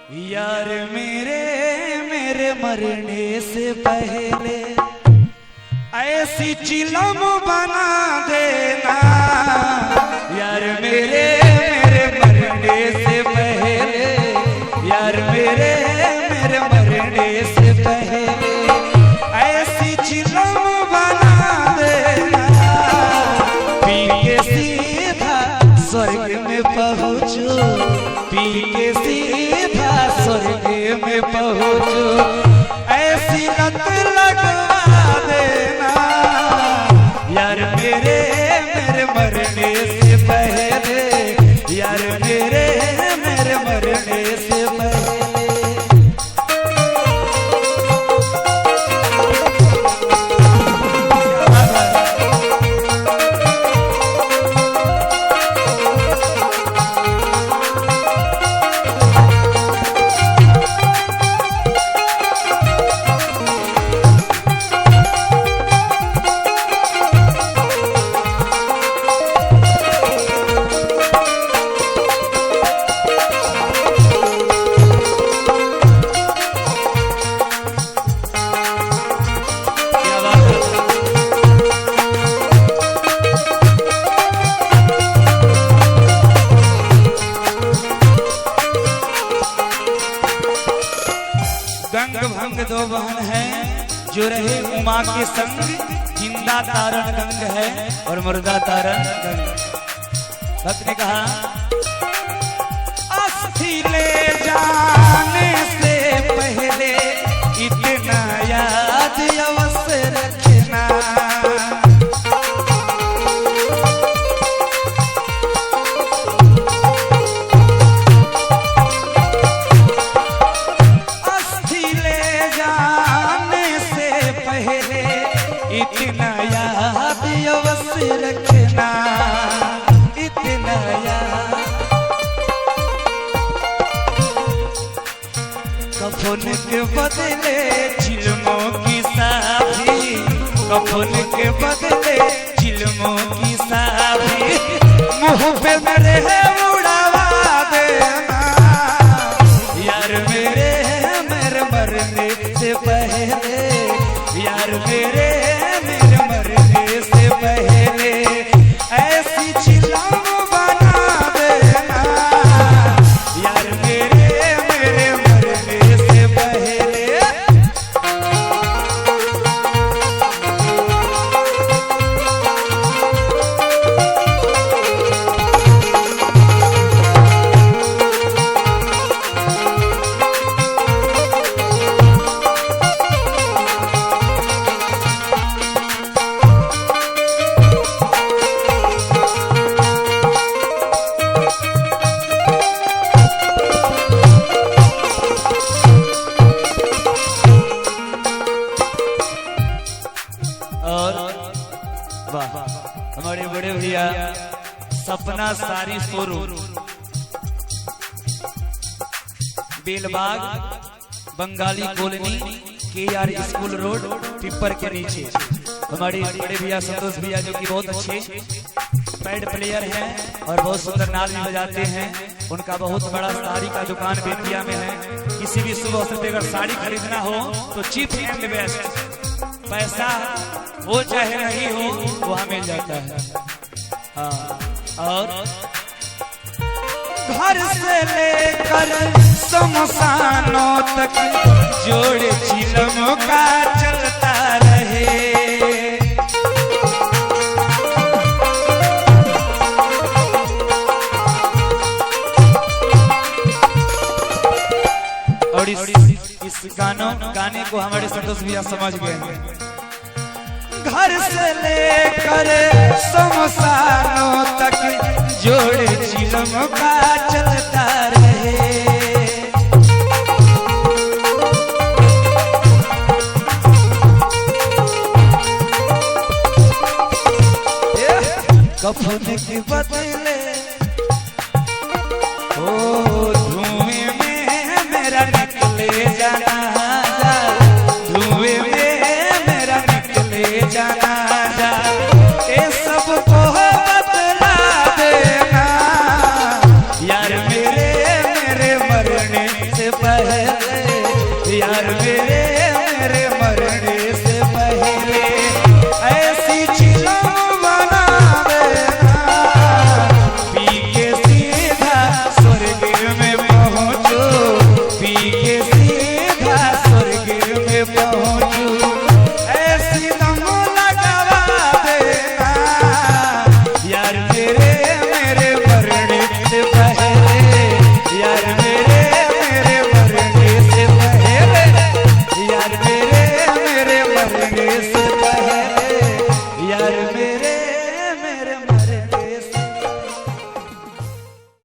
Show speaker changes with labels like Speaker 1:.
Speaker 1: यार मेरे मेरे मरने से पहले ऐसी चिलम बना देना। यार मेरे मेरे मरने से पहले, यार मेरे मेरे मरने से पहले ऐसी चिलम बना देना। पी के सीधा स्वर्ग में पहुँचो, पी के सीधा स्वर्ग में पहुँचो, ऐसी लत लगवा देना। यार मेरे मेरे मरने से पहले, यार मेरे मेरे मरने से पहले। गंग भंग दो बहन है जो रहे उमा के संग, जिंदा तारण गंग है और मुर्दा तारण गंग। भक्त ने कहा अस्थि ले जाने से पहले इतना याद अवश्य रखना। इतना याद अवश्य रखना, इतना याद। कफन के बदले चिलमों की साथी, कफन के बदले चिलमों की साथी मुंह पे मेरे उड़ावा देना। यार मेरे मेरे मरने से पहले, यार मेरे मेरे मरने से पहले ऐसी चिलम बना देना। यार मेरे मेरे मरने से पहले। और वाह, हमारे बड़े भैया Sapna sari showroom, Belbagh Bengali colony, KR school road, पिपर के नीचे। हमारे बड़े भैया संतोष भैया जो कि बहुत अच्छे पैड प्लेयर हैं और बहुत सुंदर नाल भी बजाते हैं। उनका बहुत बड़ा साड़ी का दुकान बेतिया में है। किसी भी शुभ अवसर पे अगर साड़ी खरीदना हो तो चीप एंड बेस्ट, पैसा हो चाहे नहीं हो वहां मिल जाता है। हाँ, और घर से लेकर शमशानों तक जोड़े चिलम का चलता रहे। और इस गाने को हमारे संतोष भैया समझ गए। घर से लेकर शमशानों तक जोड़े चिलम का चलता रहे। कफन के बदले ओ धुएं में मेरा निकले जाना, धुएं में मेरा निकले जाना। ये सब को बदला देना। यार मेरे पहले यार मेरे मेरे